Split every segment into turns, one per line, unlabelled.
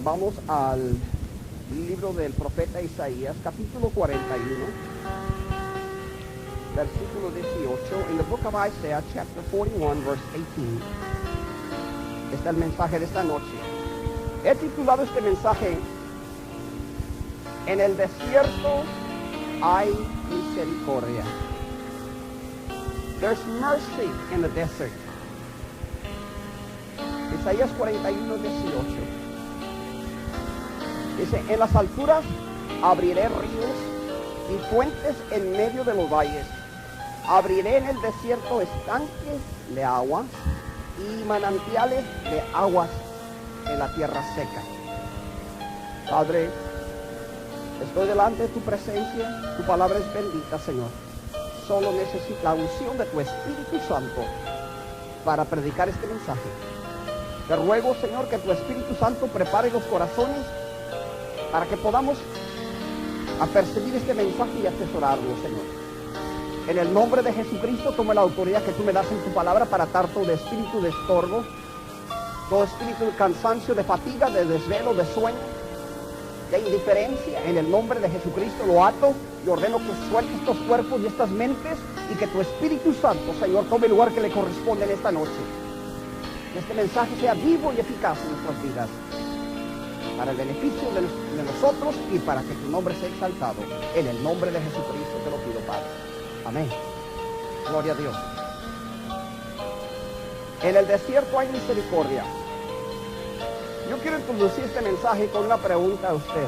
Vamos al libro del profeta Isaías, capítulo 41, versículo 18. In the book of Isaiah, chapter 41, verse 18. Está el mensaje de esta noche. He titulado este mensaje: En el desierto hay misericordia. There's mercy in the desert. Isaías 41, 18. Dice: en las alturas abriré ríos y fuentes en medio de los valles. Abriré en el desierto estanques de agua y manantiales de aguas en la tierra seca. Padre, estoy delante de tu presencia. Tu palabra es bendita, Señor. Solo necesito la unción de tu Espíritu Santo para predicar este mensaje. Te ruego, Señor, que tu Espíritu Santo prepare los corazones para que podamos apercibir este mensaje y atesorarlo, Señor. En el nombre de Jesucristo, toma la autoridad que tú me das en tu palabra para atar todo espíritu de estorbo, todo espíritu de cansancio, de fatiga, de desvelo, de sueño, de indiferencia. En el nombre de Jesucristo lo ato y ordeno que suelte estos cuerpos y estas mentes y que tu Espíritu Santo, Señor, tome el lugar que le corresponde en esta noche. Que este mensaje sea vivo y eficaz en nuestras vidas, para el beneficio de nosotros y para que tu nombre sea exaltado. En el nombre de Jesucristo te lo pido, Padre. Amén. Gloria a Dios. En el desierto hay misericordia. Yo quiero introducir este mensaje con una pregunta a usted.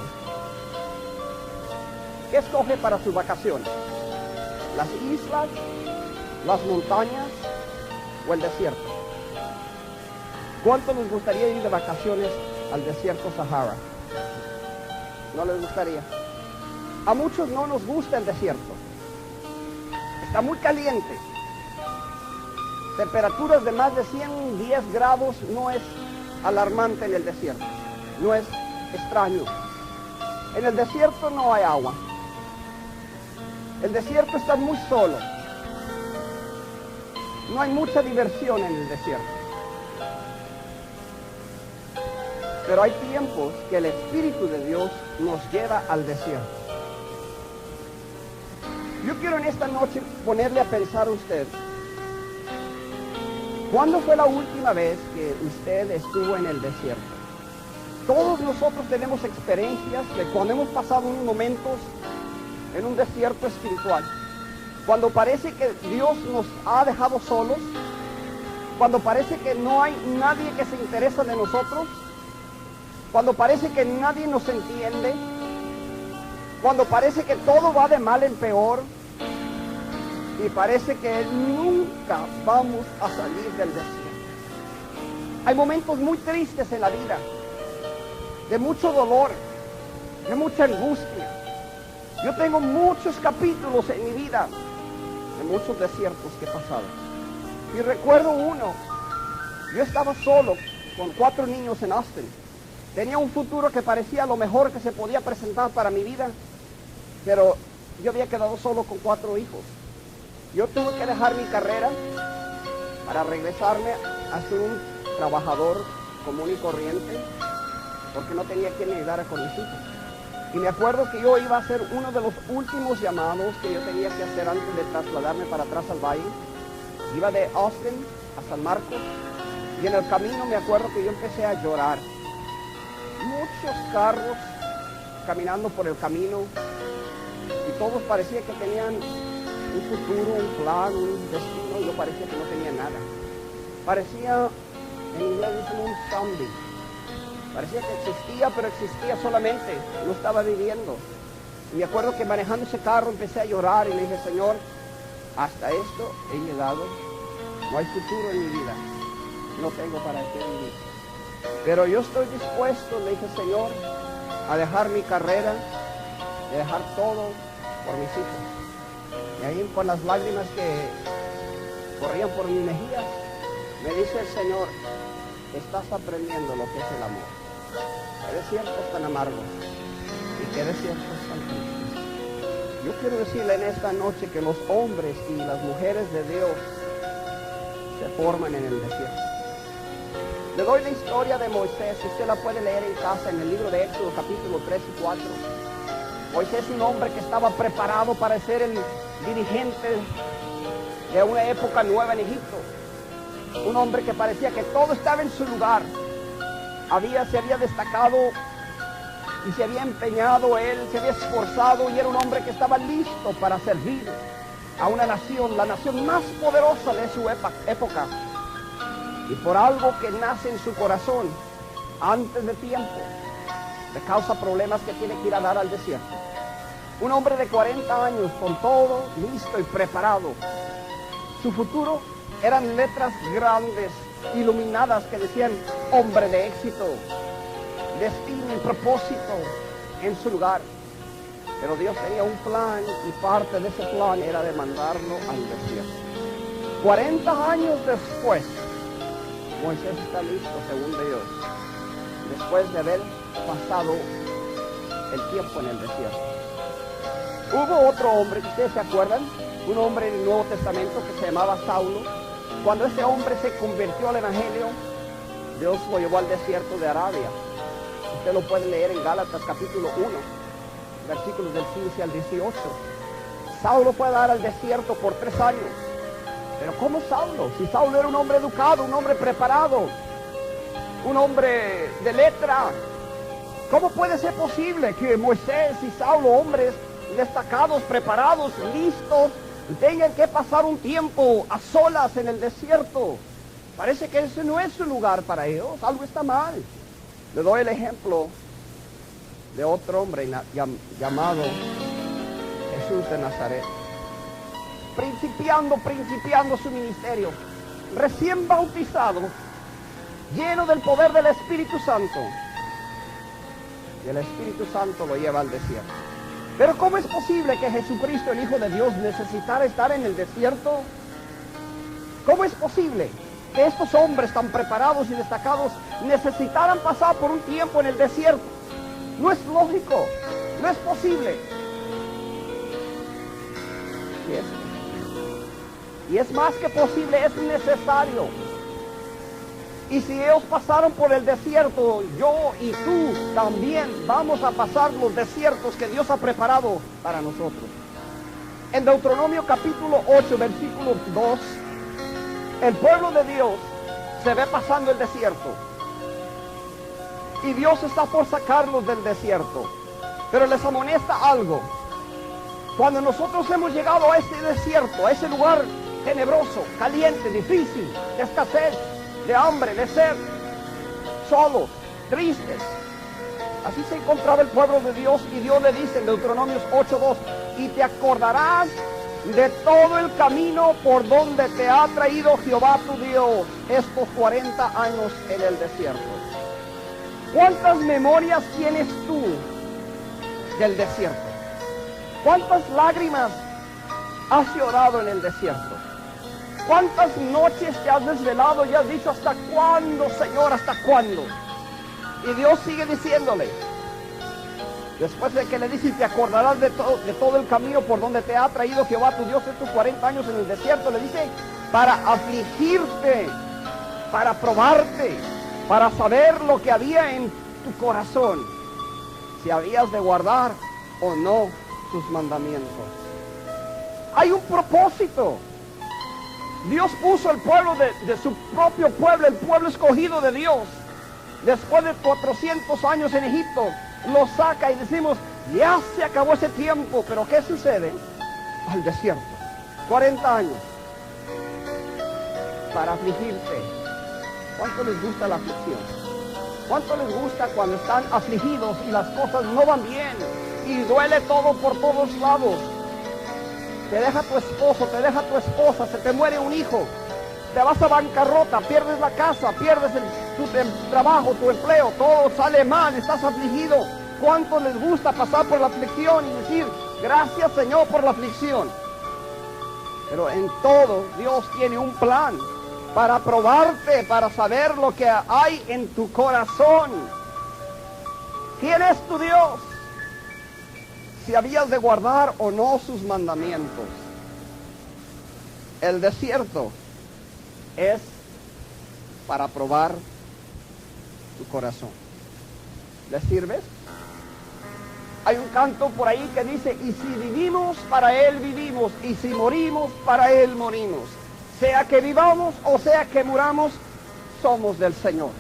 ¿Qué escoge para sus vacaciones? ¿Las islas, las montañas o el desierto? ¿Cuánto les gustaría ir de vacaciones al desierto Sahara? ¿No les gustaría? A muchos no nos gusta el desierto. Está muy caliente. Temperaturas de más de 110 grados no es alarmante en el desierto. No es extraño. En el desierto no hay agua. El desierto está muy solo. No hay mucha diversión en el desierto. Pero hay tiempos que el Espíritu de Dios nos lleva al desierto. Yo quiero en esta noche ponerle a pensar a usted: ¿cuándo fue la última vez que usted estuvo en el desierto? Todos nosotros tenemos experiencias de cuando hemos pasado unos momentos en un desierto espiritual. Cuando parece que Dios nos ha dejado solos. Cuando parece que no hay nadie que se interesa de nosotros. Cuando parece que nadie nos entiende. Cuando parece que todo va de mal en peor. Y parece que nunca vamos a salir del desierto. Hay momentos muy tristes en la vida, de mucho dolor, de mucha angustia. Yo tengo muchos capítulos en mi vida, de muchos desiertos que he pasado. Y recuerdo uno: yo estaba solo con 4 niños en Austin. Tenía un futuro que parecía lo mejor que se podía presentar para mi vida, pero yo había quedado solo con 4 hijos. Yo tuve que dejar mi carrera para regresarme a ser un trabajador común y corriente, porque no tenía quien me ayudara con mis hijos. Y me acuerdo que yo iba a hacer uno de los últimos llamados que yo tenía que hacer antes de trasladarme para atrás al valle. Iba de Austin a San Marcos, y en el camino me acuerdo que yo empecé a llorar. Muchos carros caminando por el camino, y todos parecía que tenían un futuro, un plan, un destino. Yo parecía que no tenía nada. Parecía, en inglés dicen, un zombie. Parecía que existía, pero existía solamente, no estaba viviendo. Y me acuerdo que manejando ese carro empecé a llorar y le dije: Señor, hasta esto he llegado. No hay futuro en mi vida. No tengo para qué vivir. Pero yo estoy dispuesto, le dije, Señor, a dejar mi carrera, a dejar todo por mis hijos. Y ahí, con las lágrimas que corrían por mis mejillas, me dice el Señor: estás aprendiendo lo que es el amor. Qué desiertos tan amargos y qué desiertos tan tristes. Yo quiero decirle en esta noche que los hombres y las mujeres de Dios se forman en el desierto. Le doy la historia de Moisés, usted la puede leer en casa en el libro de Éxodo capítulo 3 y 4. Moisés es un hombre que estaba preparado para ser el dirigente de una época nueva en Egipto. Un hombre que parecía que todo estaba en su lugar. Se había destacado y se había empeñado, él se había esforzado y era un hombre que estaba listo para servir a una nación, la nación más poderosa de su época. Y por algo que nace en su corazón antes de tiempo, le causa problemas que tiene que ir a dar al desierto. Un hombre de 40 años con todo listo y preparado. Su futuro eran letras grandes, iluminadas, que decían hombre de éxito, destino y propósito en su lugar. Pero Dios tenía un plan y parte de ese plan era de mandarlo al desierto. 40 años después, Moisés está listo según Dios, después de haber pasado el tiempo en el desierto. Hubo otro hombre, ¿ustedes se acuerdan? Un hombre en el Nuevo Testamento que se llamaba Saulo. Cuando ese hombre se convirtió al Evangelio, Dios lo llevó al desierto de Arabia. Usted lo puede leer en Gálatas capítulo 1, versículos del 15 al 18. Saulo fue a dar al desierto por 3 años. Pero ¿cómo Saulo? Si Saulo era un hombre educado, un hombre preparado, un hombre de letra. ¿Cómo puede ser posible que Moisés y Saulo, hombres destacados, preparados, listos, tengan que pasar un tiempo a solas en el desierto? Parece que ese no es su lugar para ellos. Algo está mal. Le doy el ejemplo de otro hombre llamado Jesús de Nazaret. Principiando su ministerio, recién bautizado, lleno del poder del Espíritu Santo. Y el Espíritu Santo lo lleva al desierto. Pero ¿cómo es posible que Jesucristo, el Hijo de Dios, necesitara estar en el desierto? ¿Cómo es posible que estos hombres tan preparados y destacados necesitaran pasar por un tiempo en el desierto? No es lógico, no es posible. Y es más que posible, es necesario. Y si ellos pasaron por el desierto, yo y tú también vamos a pasar los desiertos que Dios ha preparado para nosotros. En Deuteronomio capítulo 8, versículo 2, el pueblo de Dios se ve pasando el desierto. Y Dios está por sacarlos del desierto. Pero les amonesta algo. Cuando nosotros hemos llegado a este desierto, a ese lugar tenebroso, caliente, difícil, de escasez, de hambre, de sed, solos, tristes. Así se encontraba el pueblo de Dios y Dios le dice en Deuteronomios 8:2, y te acordarás de todo el camino por donde te ha traído Jehová tu Dios estos 40 años en el desierto. ¿Cuántas memorias tienes tú del desierto? ¿Cuántas lágrimas has llorado en el desierto? ¿Cuántas noches te has desvelado y has dicho, ¿hasta cuándo, Señor? ¿Hasta cuándo? Y Dios sigue diciéndole, después de que le dice, te acordarás de todo el camino por donde te ha traído Jehová tu Dios estos 40 años en el desierto, le dice, para afligirte, para probarte, para saber lo que había en tu corazón, si habías de guardar o no sus mandamientos. Hay un propósito. Dios puso el pueblo de su propio pueblo, el pueblo escogido de Dios. Después de 400 años en Egipto, lo saca y decimos, ya se acabó ese tiempo. Pero ¿qué sucede? Al desierto. 40 años. Para afligirte. ¿Cuánto les gusta la aflicción? ¿Cuánto les gusta cuando están afligidos y las cosas no van bien? Y duele todo por todos lados. Te deja tu esposo, te deja tu esposa, se te muere un hijo, te vas a bancarrota, pierdes la casa, pierdes tu trabajo, tu empleo, todo sale mal, estás afligido. ¿Cuánto les gusta pasar por la aflicción y decir, gracias Señor por la aflicción? Pero en todo Dios tiene un plan para probarte, para saber lo que hay en tu corazón. ¿Quién es tu Dios? Si habías de guardar o no sus mandamientos. El desierto es para probar tu corazón. ¿Le sirves? Hay un canto por ahí que dice, y si vivimos, para Él vivimos, y si morimos, para Él morimos. Sea que vivamos o sea que muramos, somos del Señor.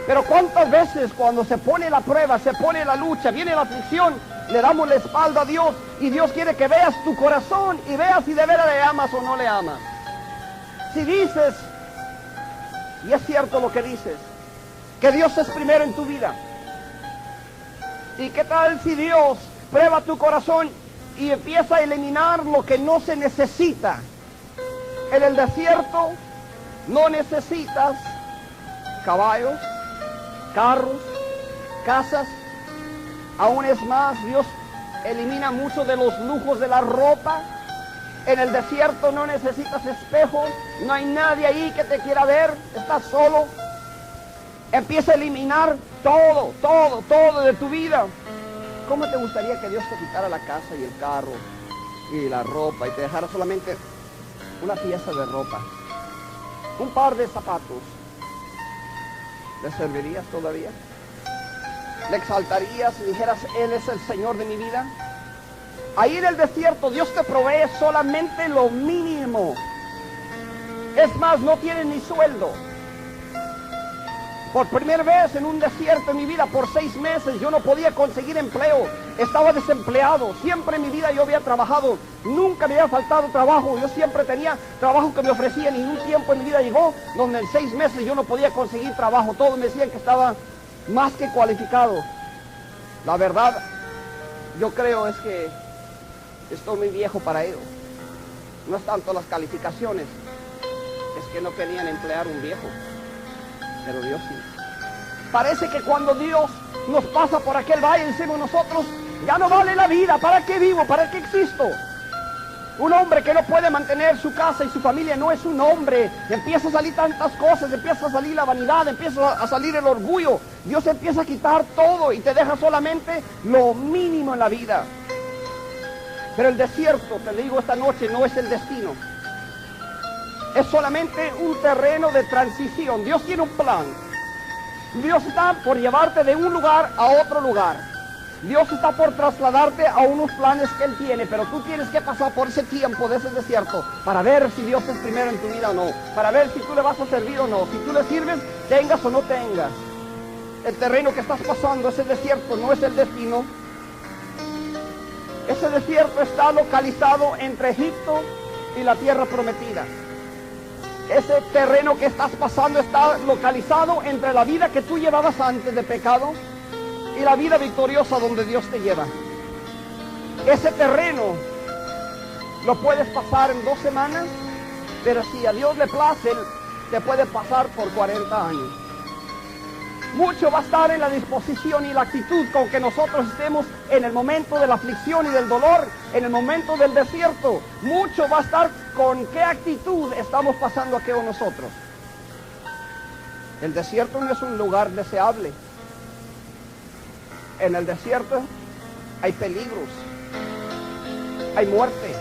Pero cuántas veces cuando se pone la prueba, se pone la lucha, viene la aflicción, le damos la espalda a Dios, y Dios quiere que veas tu corazón y veas si de veras le amas o no le amas. Si dices, y es cierto lo que dices, que Dios es primero en tu vida, ¿y qué tal si Dios prueba tu corazón y empieza a eliminar lo que no se necesita? En el desierto no necesitas caballos, carros, casas. Aún es más, Dios elimina muchos de los lujos de la ropa. En el desierto no necesitas espejos, no hay nadie ahí que te quiera ver, estás solo. Empieza a eliminar todo de tu vida. ¿Cómo te gustaría que Dios te quitara la casa y el carro y la ropa y te dejara solamente una pieza de ropa, un par de zapatos? ¿Le servirías todavía? ¿Le exaltarías y dijeras, Él es el Señor de mi vida? Ahí en el desierto Dios te provee solamente lo mínimo. Es más, no tienes ni sueldo. Por primera vez en un desierto en mi vida, por 6 meses, yo no podía conseguir empleo. Estaba desempleado. Siempre en mi vida yo había trabajado. Nunca me había faltado trabajo. Yo siempre tenía trabajo que me ofrecían. Y un tiempo en mi vida llegó donde en 6 meses yo no podía conseguir trabajo. Todos me decían que estaba más que cualificado. La verdad, yo creo es que estoy muy viejo para ello. No es tanto las calificaciones, es que no querían emplear un viejo. Pero Dios sí. Parece que cuando Dios nos pasa por aquel valle, decimos nosotros, ya no vale la vida, ¿para qué vivo? ¿Para qué existo? Un hombre que no puede mantener su casa y su familia no es un hombre. Empieza a salir tantas cosas, empieza a salir la vanidad, empieza a salir el orgullo. Dios empieza a quitar todo y te deja solamente lo mínimo en la vida. Pero el desierto, te digo esta noche, no es el destino. Es solamente un terreno de transición. Dios tiene un plan. Dios está por llevarte de un lugar a otro lugar. Dios está por trasladarte a unos planes que Él tiene, pero tú tienes que pasar por ese tiempo de ese desierto para ver si Dios es primero en tu vida o no, para ver si tú le vas a servir o no, si tú le sirves, tengas o no tengas. El terreno que estás pasando, ese desierto, no es el destino. Ese desierto está localizado entre Egipto y la tierra prometida. Ese terreno que estás pasando está localizado entre la vida que tú llevabas antes de pecado y la vida victoriosa donde Dios te lleva. Ese terreno lo puedes pasar en 2 semanas, pero si a Dios le place, te puede pasar por 40 años. Mucho va a estar en la disposición y la actitud con que nosotros estemos en el momento de la aflicción y del dolor, en el momento del desierto. Mucho va a estar con qué actitud estamos pasando aquello nosotros. El desierto no es un lugar deseable. En el desierto hay peligros, hay muerte.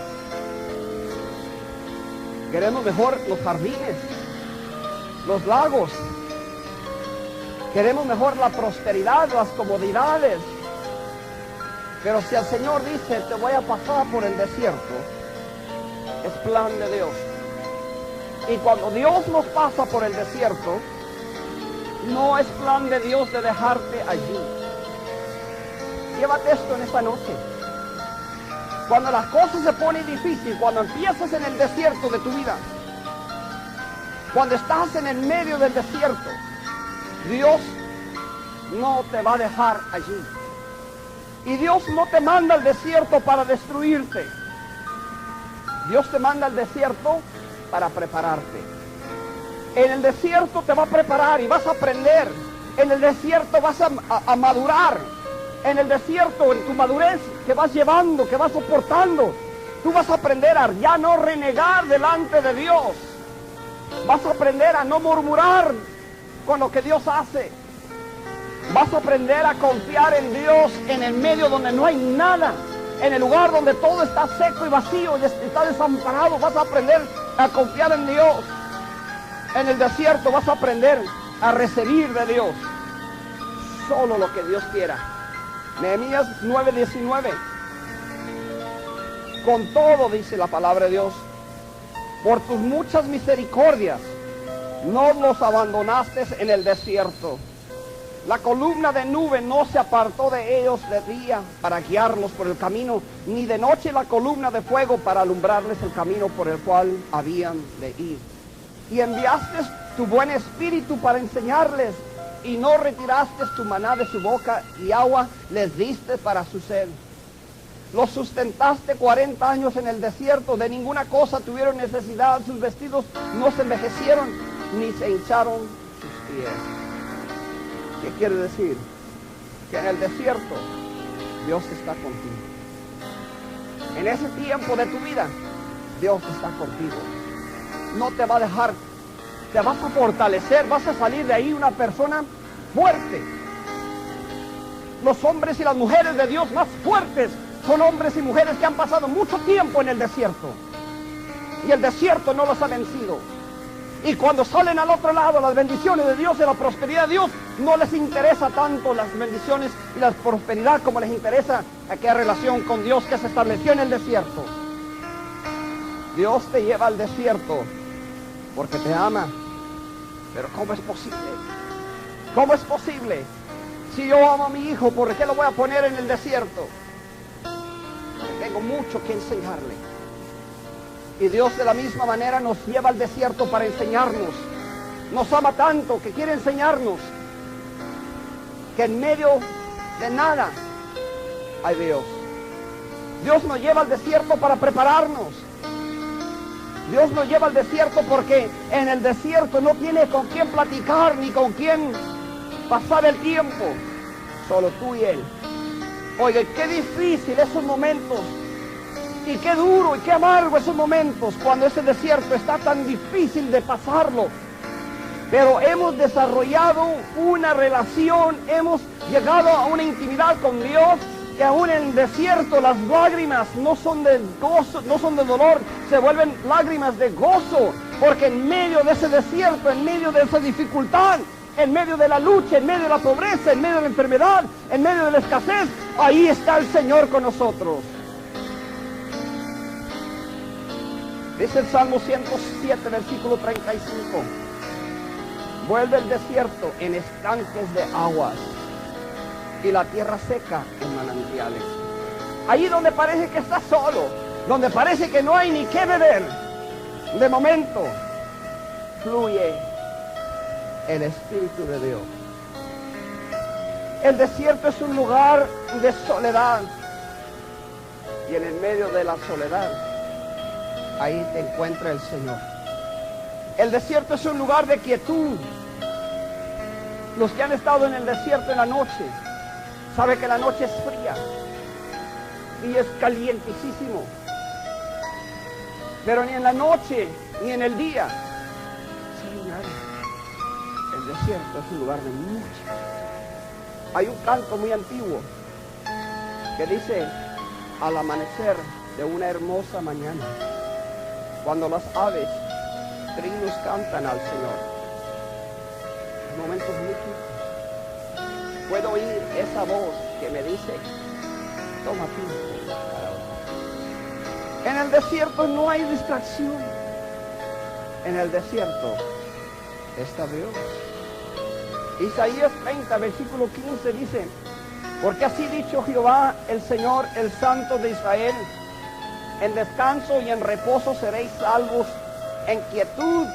Queremos mejor los jardines, los lagos. Queremos mejor la prosperidad, las comodidades. Pero si el Señor dice, te voy a pasar por el desierto, es plan de Dios. Y cuando Dios nos pasa por el desierto, no es plan de Dios de dejarte allí. Llévate esto en esta noche. Cuando las cosas se ponen difíciles, cuando empiezas en el desierto de tu vida, cuando estás en el medio del desierto, Dios no te va a dejar allí. Y Dios no te manda al desierto para destruirte. Dios te manda al desierto para prepararte. En el desierto te va a preparar y vas a aprender. En el desierto vas a madurar. En el desierto, en tu madurez que vas llevando, que vas soportando, tú vas a aprender a ya no renegar delante de Dios. Vas a aprender a no murmurar con lo que Dios hace. Vas a aprender a confiar en Dios en el medio donde no hay nada. En el lugar donde todo está seco y vacío y está desamparado, vas a aprender a confiar en Dios. En el desierto vas a aprender a recibir de Dios solo lo que Dios quiera. Nehemías 9:19. Con todo, dice la palabra de Dios, por tus muchas misericordias no los abandonaste en el desierto. La columna de nube no se apartó de ellos de día para guiarlos por el camino, ni de noche la columna de fuego para alumbrarles el camino por el cual habían de ir. Y enviaste tu buen espíritu para enseñarles, y no retiraste tu maná de su boca, y agua les diste para su sed. Los sustentaste 40 años en el desierto, de ninguna cosa tuvieron necesidad, sus vestidos no se envejecieron, ni se hincharon sus pies. ¿Qué quiere decir? Que en el desierto Dios está contigo. En ese tiempo de tu vida, Dios está contigo. No te va a dejar, te vas a fortalecer, vas a salir de ahí una persona fuerte. Los hombres y las mujeres de Dios más fuertes son hombres y mujeres que han pasado mucho tiempo en el desierto. Y el desierto no los ha vencido. Y cuando salen al otro lado, las bendiciones de Dios y la prosperidad de Dios, no les interesa tanto las bendiciones y la prosperidad como les interesa aquella relación con Dios que se estableció en el desierto. Dios te lleva al desierto porque te ama. Pero ¿cómo es posible? ¿Cómo es posible? Si yo amo a mi hijo, ¿por qué lo voy a poner en el desierto? Porque tengo mucho que enseñarle. Y Dios de la misma manera nos lleva al desierto para enseñarnos. Nos ama tanto que quiere enseñarnos que en medio de nada hay Dios. Dios nos lleva al desierto para prepararnos. Dios nos lleva al desierto porque en el desierto no tiene con quién platicar ni con quién pasar el tiempo. Solo tú y Él. Oiga, qué difícil esos momentos. Y qué duro y qué amargo esos momentos cuando ese desierto está tan difícil de pasarlo. Pero hemos desarrollado una relación, hemos llegado a una intimidad con Dios, que aún en el desierto las lágrimas no son de gozo, no son de dolor, se vuelven lágrimas de gozo, porque en medio de ese desierto, en medio de esa dificultad, en medio de la lucha, en medio de la pobreza, en medio de la enfermedad, en medio de la escasez, ahí está el Señor con nosotros. Dice el Salmo 107, versículo 35. Vuelve el desierto en estanques de aguas y la tierra seca en manantiales. Allí donde parece que estás solo, donde parece que no hay ni qué beber, de momento fluye el Espíritu de Dios. El desierto es un lugar de soledad, y en el medio de la soledad ahí te encuentra el Señor. El desierto es un lugar de quietud. Los que han estado en el desierto en la noche saben que la noche es fría y es calientísimo. Pero ni en la noche ni en el día se ve nada. El desierto es un lugar de mucha. Hay un canto muy antiguo que dice: al amanecer de una hermosa mañana, cuando las aves trinos cantan al Señor, en momentos muy chicos, puedo oír esa voz que me dice: toma tiempo para orar. En el desierto no hay distracción. En el desierto está Dios. Isaías 30, versículo 15 dice: porque así dicho Jehová, el Señor, el Santo de Israel: en descanso y en reposo seréis salvos, en quietud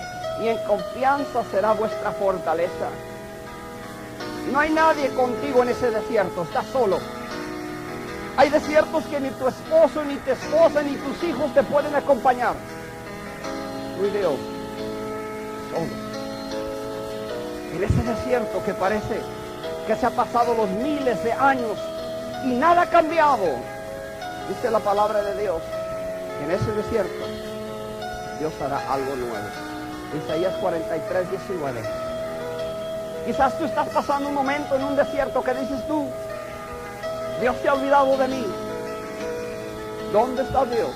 y en confianza será vuestra fortaleza. No hay nadie contigo en ese desierto, estás solo. Hay desiertos que ni tu esposo, ni tu esposa, ni tus hijos te pueden acompañar. Tú y Dios, solos. En ese desierto que parece que se ha pasado los miles de años y nada ha cambiado, dice la palabra de Dios: en ese desierto Dios hará algo nuevo. Isaías 43, 19. Quizás tú estás pasando un momento en un desierto que dices tú: Dios se ha olvidado de mí. ¿Dónde está Dios?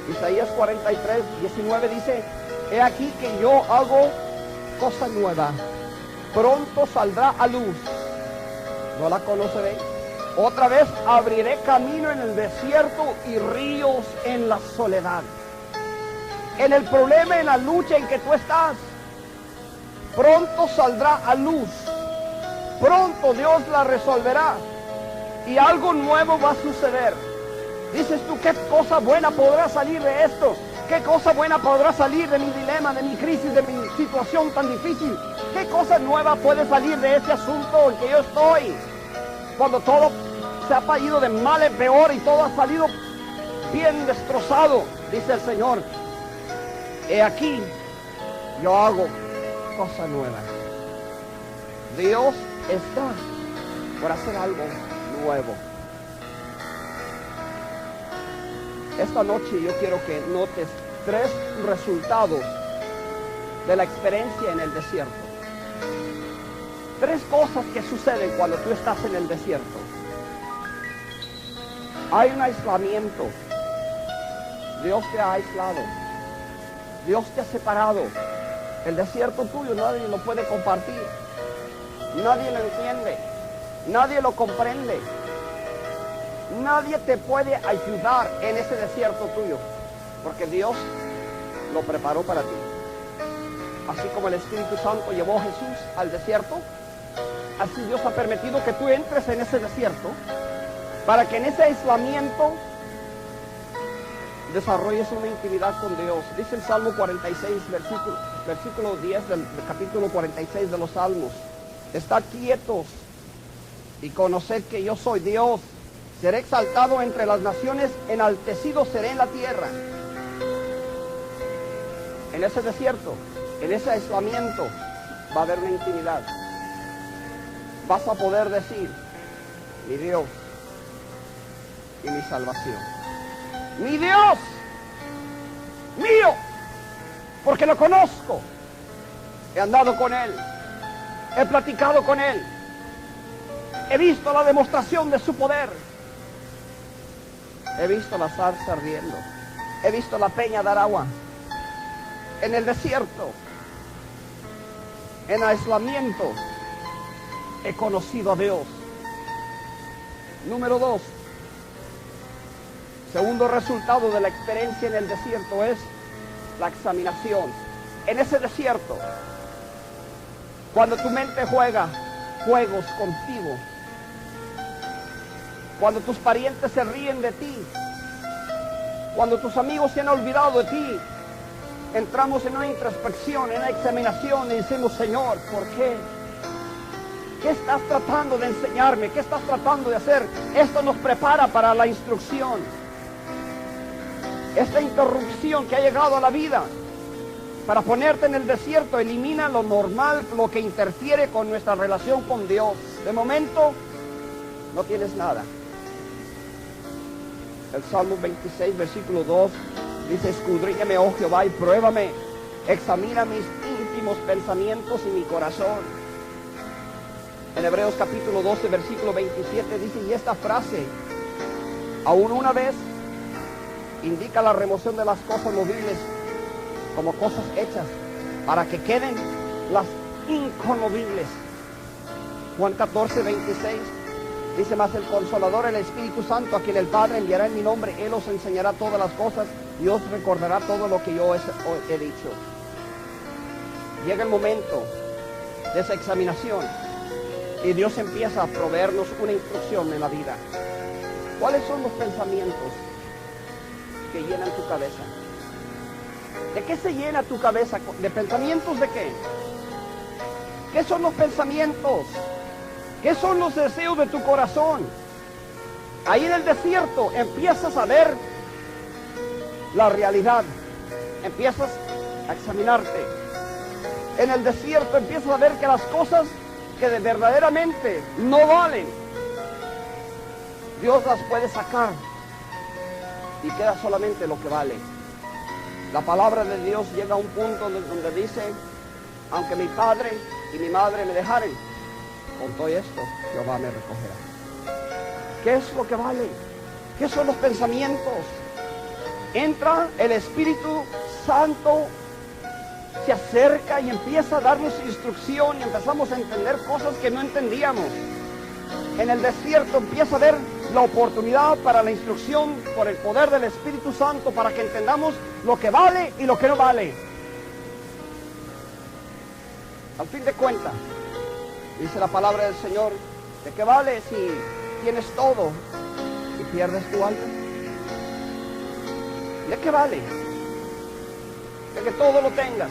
Isaías 43, 19 dice: he aquí que yo hago cosa nueva pronto saldrá a luz. ¿No la conoceréis? Otra vez abriré camino en el desierto y ríos en la soledad. En el problema, en la lucha en que tú estás, pronto saldrá a luz. Pronto Dios la resolverá y algo nuevo va a suceder. Dices tú, ¿qué cosa buena podrá salir de esto? ¿Qué cosa buena podrá salir de mi dilema, de mi crisis, de mi situación tan difícil? ¿Qué cosa nueva puede salir de este asunto en que yo estoy? Cuando todo se ha ido de mal en peor y todo ha salido bien destrozado, dice el Señor. He aquí, yo hago cosa nueva. Dios está por hacer algo nuevo. Esta noche yo quiero que notes 3 resultados de la experiencia en el desierto. 3 cosas que suceden cuando tú estás en el desierto. Hay un aislamiento. Dios te ha aislado. Dios te ha separado. El desierto tuyo nadie lo puede compartir. Nadie lo entiende. Nadie lo comprende. Nadie te puede ayudar en ese desierto tuyo, porque Dios lo preparó para ti. Así como el Espíritu Santo llevó a Jesús al desierto, así Dios ha permitido que tú entres en ese desierto, para que en ese aislamiento desarrolles una intimidad con Dios. Dice el Salmo 46, versículo 10 del capítulo 46 de los Salmos: estad quietos y conoced que yo soy Dios. Seré exaltado entre las naciones, enaltecido seré en la tierra. En ese desierto, en ese aislamiento, va a haber una intimidad. Vas a poder decir: mi Dios y mi salvación. Mi Dios, mío, porque lo conozco. He andado con Él, he platicado con Él, he visto la demostración de su poder. He visto la zarza ardiendo. He visto la peña dar agua. En el desierto, en aislamiento, he conocido a Dios. Número 2. Segundo resultado de la experiencia en el desierto es la examinación. En ese desierto, cuando tu mente juega juegos contigo, cuando tus parientes se ríen de ti, cuando tus amigos se han olvidado de ti, entramos en una introspección, en una examinación y decimos: Señor, ¿por qué? ¿Qué estás tratando de enseñarme? ¿Qué estás tratando de hacer? Esto nos prepara para la instrucción. Esta interrupción que ha llegado a la vida para ponerte en el desierto elimina lo normal, lo que interfiere con nuestra relación con Dios. De momento no tienes nada. El Salmo 26, versículo 2 dice: escudriñame, oh Jehová, y pruébame, examina mis íntimos pensamientos y mi corazón. En Hebreos capítulo 12, versículo 27 dice: y esta frase, aún una vez, indica la remoción de las cosas movibles como cosas hechas, para que queden las inconmovibles. Juan 14, 26 dice: mas el Consolador, el Espíritu Santo, a quien el Padre enviará en mi nombre, Él os enseñará todas las cosas y os recordará todo lo que yo he dicho. Llega el momento de esa examinación y Dios empieza a proveernos una instrucción en la vida. ¿Cuáles son los pensamientos que llenan tu cabeza? ¿De qué se llena tu cabeza? ¿De pensamientos de qué? ¿Qué son los pensamientos? ¿Qué son los deseos de tu corazón? Ahí en el desierto empiezas a ver la realidad. Empiezas a examinarte. En el desierto empiezas a ver que las cosas que verdaderamente no valen, Dios las puede sacar y queda solamente lo que vale. La palabra de Dios llega a un punto donde dice: aunque mi padre y mi madre me dejaren, con todo esto Jehová me recogerá. ¿Qué es lo que vale? ¿Qué son los pensamientos? Entra el Espíritu Santo se acerca y empieza a darnos instrucción y empezamos a entender cosas que no entendíamos. En el desierto empieza a haber la oportunidad para la instrucción por el poder del Espíritu Santo para que entendamos lo que vale y lo que no vale. Al fin de cuentas, dice la palabra del Señor, ¿de qué vale si tienes todo y pierdes tu alma? ¿De qué vale? De que todo lo tengas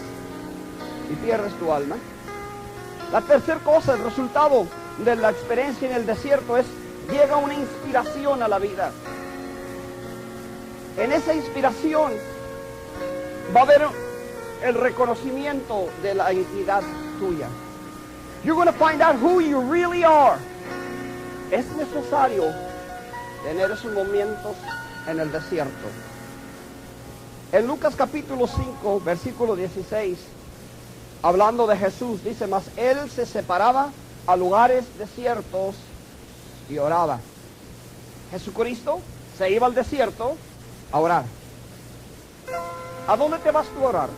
y pierdes tu alma. La tercera cosa, el resultado de la experiencia en el desierto es, llega una inspiración a la vida. En esa inspiración va a haber el reconocimiento de la identidad tuya. You're going to find out who you really are. Es necesario tener esos momentos en el desierto. En Lucas capítulo 5, versículo 16, hablando de Jesús, dice, mas él se separaba a lugares desiertos y oraba. Jesucristo se iba al desierto a orar. ¿A dónde te vas tú a orar?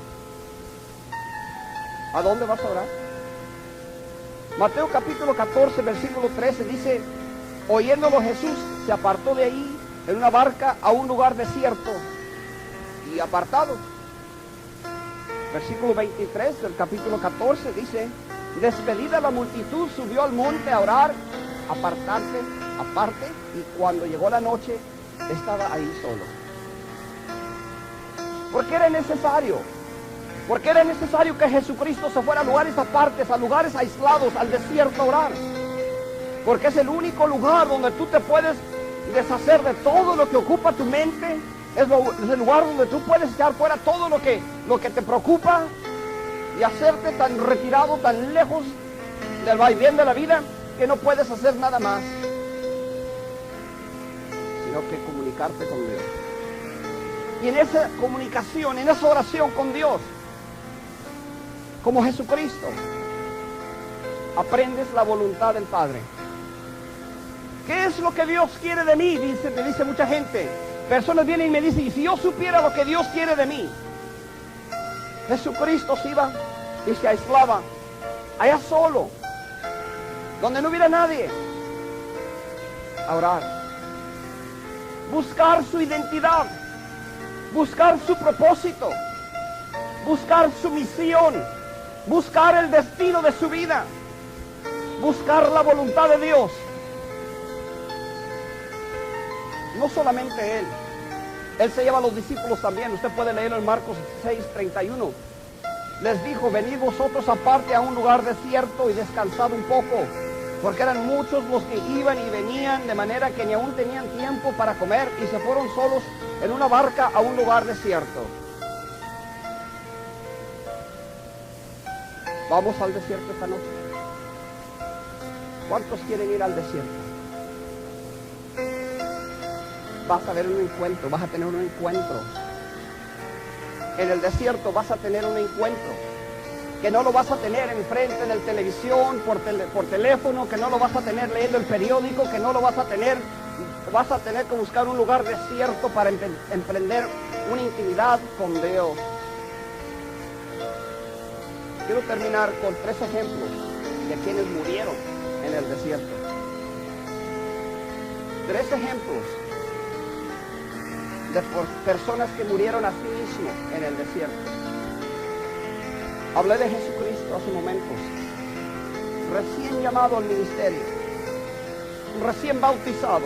¿A dónde vas a orar? Mateo capítulo 14, versículo 13 dice, oyéndolo Jesús se apartó de ahí en una barca a un lugar desierto y apartado. Versículo 23 del capítulo 14 dice, despedida la multitud subió al monte a orar, aparte, y cuando llegó la noche estaba ahí solo. ¿Por qué era necesario? Porque era necesario que Jesucristo se fuera a lugares apartes, a lugares aislados, al desierto a orar. Porque es el único lugar donde tú te puedes deshacer de todo lo que ocupa tu mente. Es el lugar donde tú puedes echar fuera todo lo que te preocupa y hacerte tan retirado, tan lejos del vaivén de la vida que no puedes hacer nada más sino que comunicarte con Dios. Y en esa comunicación, en esa oración con Dios, como Jesucristo, aprendes la voluntad del Padre. ¿Qué es lo que Dios quiere de mí? Me dice mucha gente. Personas vienen y me dicen, y si yo supiera lo que Dios quiere de mí. Jesucristo se iba y se aislaba allá solo, donde no hubiera nadie, a orar. Buscar su identidad, buscar su propósito, buscar su misión, buscar el destino de su vida, buscar la voluntad de Dios. No solamente Él se lleva a los discípulos también. Usted puede leerlo en Marcos 6:31. Les dijo, venid vosotros aparte a un lugar desierto y descansad un poco, porque eran muchos los que iban y venían, de manera que ni aún tenían tiempo para comer, y se fueron solos en una barca a un lugar desierto. Vamos al desierto esta noche. ¿Cuántos quieren ir al desierto? Vas a ver un encuentro, vas a tener un encuentro. En el desierto vas a tener un encuentro que no lo vas a tener enfrente en la televisión, por teléfono, que no lo vas a tener leyendo el periódico, que no lo vas a tener que buscar un lugar desierto para emprender una intimidad con Dios. Quiero terminar con 3 ejemplos de quienes murieron en el desierto. 3 ejemplos de personas que murieron a sí mismos en el desierto. Hablé de Jesucristo hace momentos, recién llamado al ministerio, recién bautizado,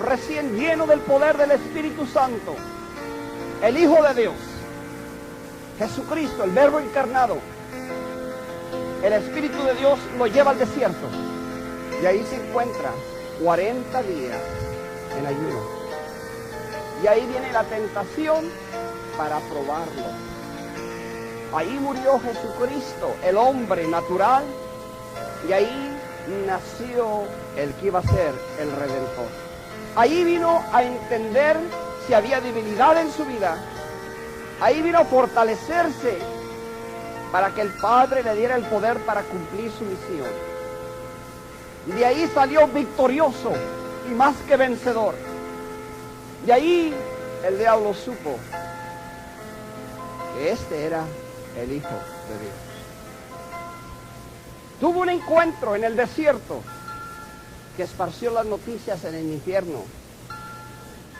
recién lleno del poder del Espíritu Santo, el Hijo de Dios, Jesucristo, el Verbo encarnado. El Espíritu de Dios lo lleva al desierto y ahí se encuentra 40 días en ayuno. Y ahí viene la tentación para probarlo. Ahí murió Jesucristo, el hombre natural, y ahí nació el que iba a ser el Redentor. Ahí vino a entender si había debilidad en su vida. Ahí vino a fortalecerse para que el Padre le diera el poder para cumplir su misión. De ahí salió victorioso y más que vencedor. De ahí el diablo supo que este era el Hijo de Dios. Tuvo un encuentro en el desierto que esparció las noticias en el infierno.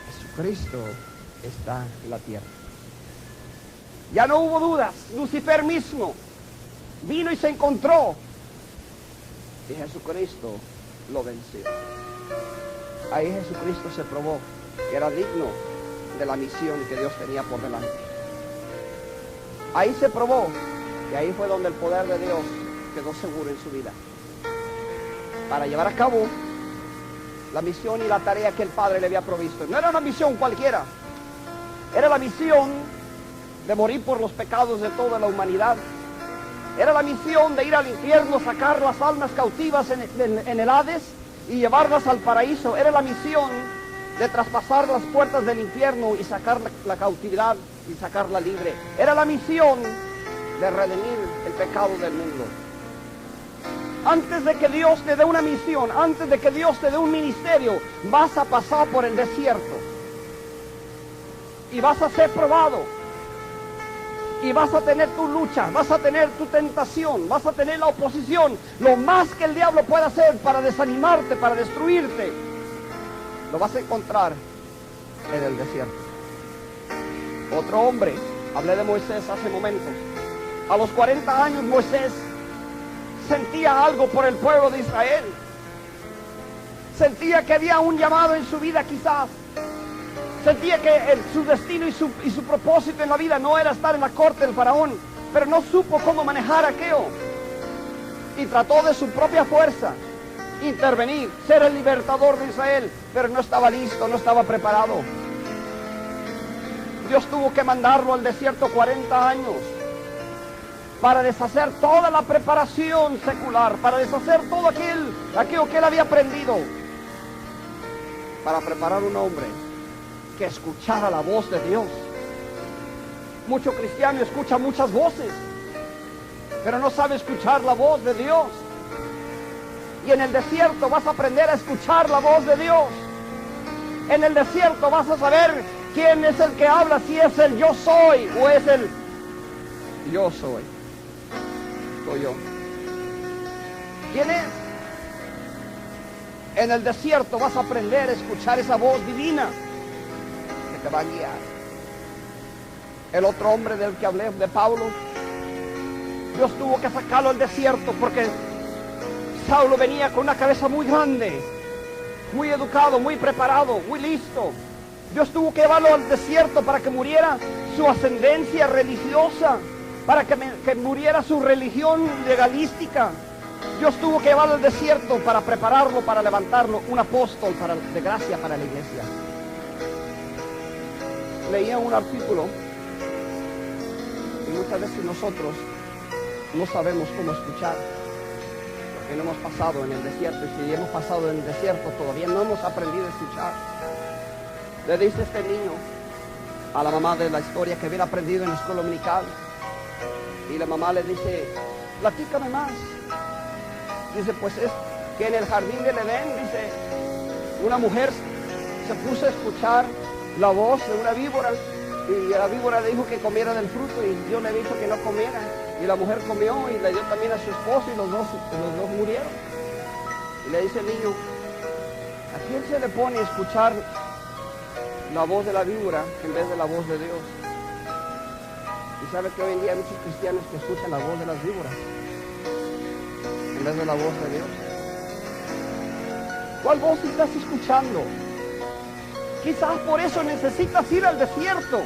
Jesucristo está en la tierra. Ya no hubo dudas. Lucifer mismo vino y se encontró, y Jesucristo lo venció. Ahí Jesucristo se probó que era digno de la misión que Dios tenía por delante. Ahí se probó, y ahí fue donde el poder de Dios quedó seguro en su vida para llevar a cabo la misión y la tarea que el Padre le había provisto. No era una misión cualquiera, era la misión de morir por los pecados de toda la humanidad. Era la misión de ir al infierno, sacar las almas cautivas en el Hades y llevarlas al paraíso. Era la misión de traspasar las puertas del infierno y sacar la cautividad y sacarla libre. Era la misión de redimir el pecado del mundo. Antes de que Dios te dé una misión, antes de que Dios te dé un ministerio, vas a pasar por el desierto y vas a ser probado. Y vas a tener tu lucha, vas a tener tu tentación, vas a tener la oposición. Lo más que el diablo pueda hacer para desanimarte, para destruirte, lo vas a encontrar en el desierto. Otro hombre, hablé de Moisés hace momentos. A los 40 años Moisés sentía algo por el pueblo de Israel. Sentía que había un llamado en su vida quizás. Sentía que su destino y su propósito en la vida no era estar en la corte del faraón, pero no supo cómo manejar aquello. Y trató de su propia fuerza intervenir, ser el libertador de Israel, pero no estaba listo, no estaba preparado. Dios tuvo que mandarlo al desierto 40 años para deshacer toda la preparación secular, para deshacer todo aquello que él había aprendido, para preparar un hombre que escuchara la voz de Dios. Mucho cristiano escucha muchas voces, pero no sabe escuchar la voz de Dios. Y en el desierto vas a aprender a escuchar la voz de Dios. En el desierto vas a saber quién es el que habla, si es el yo soy o es el yo soy. Soy yo. ¿Quién es? En el desierto vas a aprender a escuchar esa voz divina que te va a guiar. El otro hombre del que hablé, de Pablo, Dios tuvo que sacarlo al desierto porque Saulo venía con una cabeza muy grande, muy educado, muy preparado, muy listo. Dios tuvo que llevarlo al desierto para que muriera su ascendencia religiosa, para que muriera su religión legalística. Dios tuvo que llevarlo al desierto para prepararlo, para levantarlo, un apóstol de gracia para la iglesia. Leía un artículo y muchas veces nosotros no sabemos cómo escuchar, porque no hemos pasado en el desierto, y si hemos pasado en el desierto todavía no hemos aprendido a escuchar. Le dice este niño a la mamá de la historia que había aprendido en la escuela dominical, y la mamá le dice: platícame más. Dice: pues es que en el jardín del Edén, dice, una mujer se puso a escuchar la voz de una víbora, y la víbora le dijo que comiera del fruto, y Dios le dijo que no comiera, y la mujer comió y le dio también a su esposo, y los dos murieron. Y le dice el niño: ¿a quién se le pone a escuchar la voz de la víbora en vez de la voz de Dios? Y sabe que hoy en día hay muchos cristianos que escuchan la voz de las víboras en vez de la voz de Dios. ¿Cuál voz estás escuchando? Quizás por eso necesitas ir al desierto,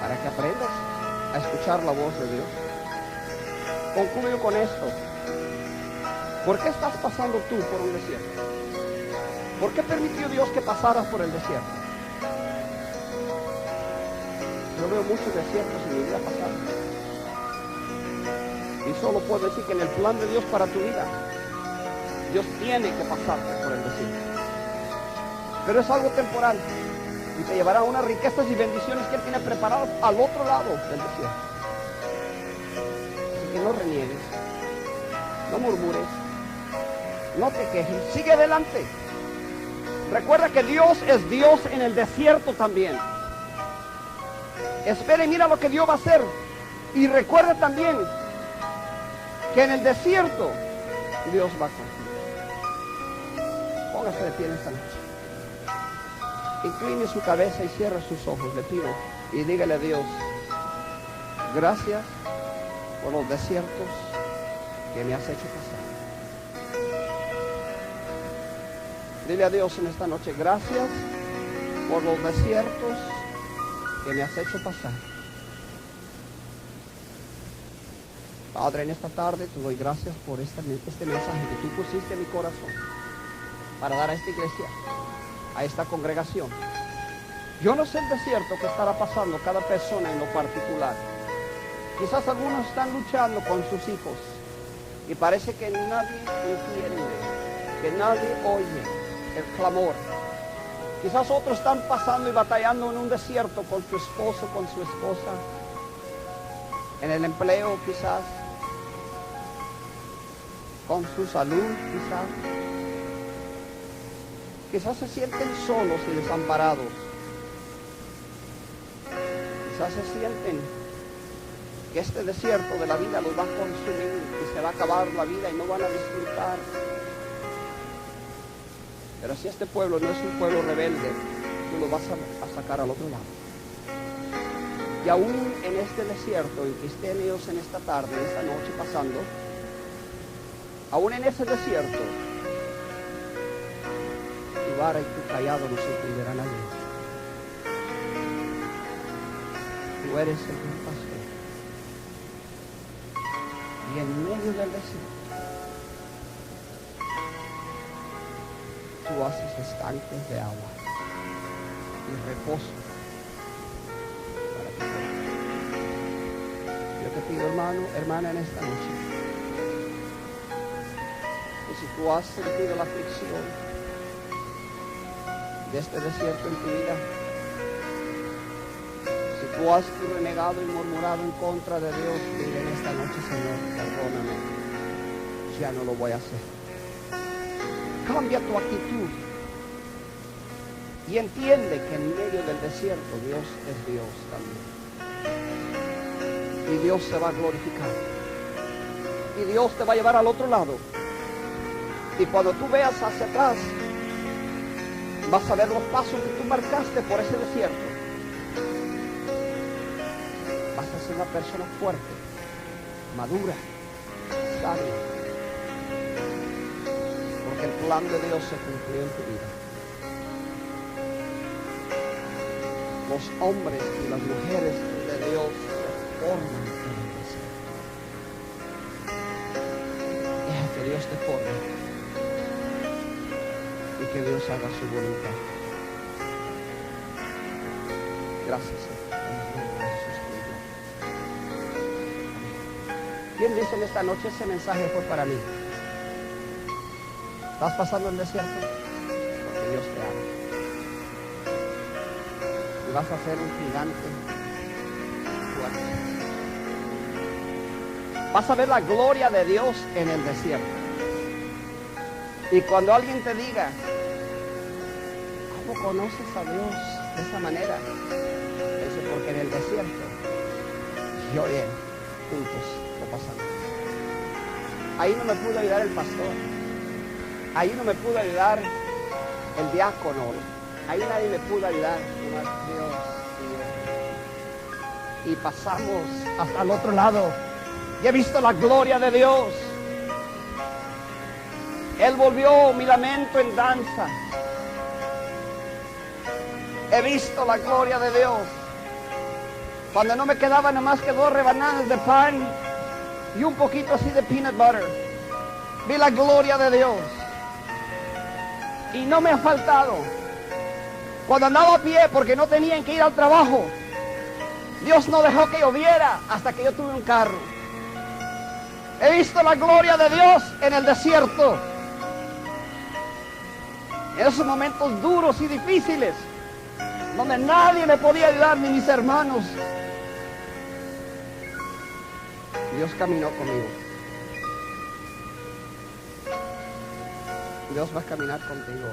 para que aprendas a escuchar la voz de Dios. Concluyo con esto. ¿Por qué estás pasando tú por un desierto? ¿Por qué permitió Dios que pasaras por el desierto? Yo veo muchos desiertos en mi vida pasada, y solo puedo decir que en el plan de Dios para tu vida, Dios tiene que pasarte por el desierto. Pero es algo temporal y te llevará a unas riquezas y bendiciones que Él tiene preparadas al otro lado del desierto. Así que no reniegues, no murmures, no te quejes, sigue adelante. Recuerda que Dios es Dios en el desierto también. Espere y mira lo que Dios va a hacer. Y recuerde también que en el desierto Dios va contigo. Póngase de pie en esta noche. Incline su cabeza y cierre sus ojos, le pido. Y dígale a Dios, gracias por los desiertos que me has hecho pasar. Dile a Dios en esta noche, gracias por los desiertos que me has hecho pasar. Padre, en esta tarde te doy gracias por este mensaje que tú pusiste en mi corazón para dar a esta iglesia, a esta congregación. Yo no sé el desierto que estará pasando cada persona en lo particular. Quizás algunos están luchando con sus hijos y parece que nadie entiende, que nadie oye el clamor. Quizás otros están pasando y batallando en un desierto con su esposo, con su esposa, en el empleo quizás, con su salud quizás se sienten solos y desamparados, quizás se sienten que este desierto de la vida los va a consumir y se va a acabar la vida y no van a disfrutar. Pero si este pueblo no es un pueblo rebelde, tú lo vas a sacar al otro lado. Y aún en este desierto en que estén ellos en esta tarde, en esta noche pasando, aún en ese desierto, tu vara y tu callado nos entenderán a Dios. Tú eres el buen pastor. Y en medio del desierto, tú haces estanques de agua y reposo para tu pueblo. Yo te pido, hermano, hermana, en esta noche, que si tú has sentido la aflicción de este desierto en tu vida, si tú has renegado y murmurado en contra de Dios, dile en esta noche, Señor, perdóname, ya no lo voy a hacer. Cambia tu actitud y entiende que en medio del desierto Dios es Dios también. Y Dios se va a glorificar. Y Dios te va a llevar al otro lado. Y cuando tú veas hacia atrás, vas a ver los pasos que tú marcaste por ese desierto. Vas a ser una persona fuerte, madura, sabia. El plan de Dios se cumplió en tu vida. Los hombres y las mujeres de Dios se forman en el desierto. Deja que Dios te forme y que Dios haga su voluntad. Gracias, Señor. En el nombre de Jesús. ¿Quién dice en esta noche ese mensaje fue para mí? ¿Estás pasando el desierto? Porque Dios te ama. Y vas a ser un gigante fuerte. Vas a ver la gloria de Dios en el desierto. Y cuando alguien te diga, ¿cómo conoces a Dios de esa manera? Dice, porque en el desierto yo y él juntos lo pasamos. Ahí no me pudo ayudar el pastor. Ahí no me pudo ayudar el diácono. Ahí nadie me pudo ayudar. Dios. Y pasamos hasta el otro lado. Y he visto la gloria de Dios. Él volvió mi lamento en danza. He visto la gloria de Dios. Cuando no me quedaban nada más que 2 rebanadas de pan y un poquito así de peanut butter. Vi la gloria de Dios. Y no me ha faltado. Cuando andaba a pie porque no tenían que ir al trabajo, Dios no dejó que lloviera hasta que yo tuve un carro. He visto la gloria de Dios en el desierto. En esos momentos duros y difíciles, donde nadie me podía ayudar, ni mis hermanos. Dios caminó conmigo. Dios va a caminar contigo.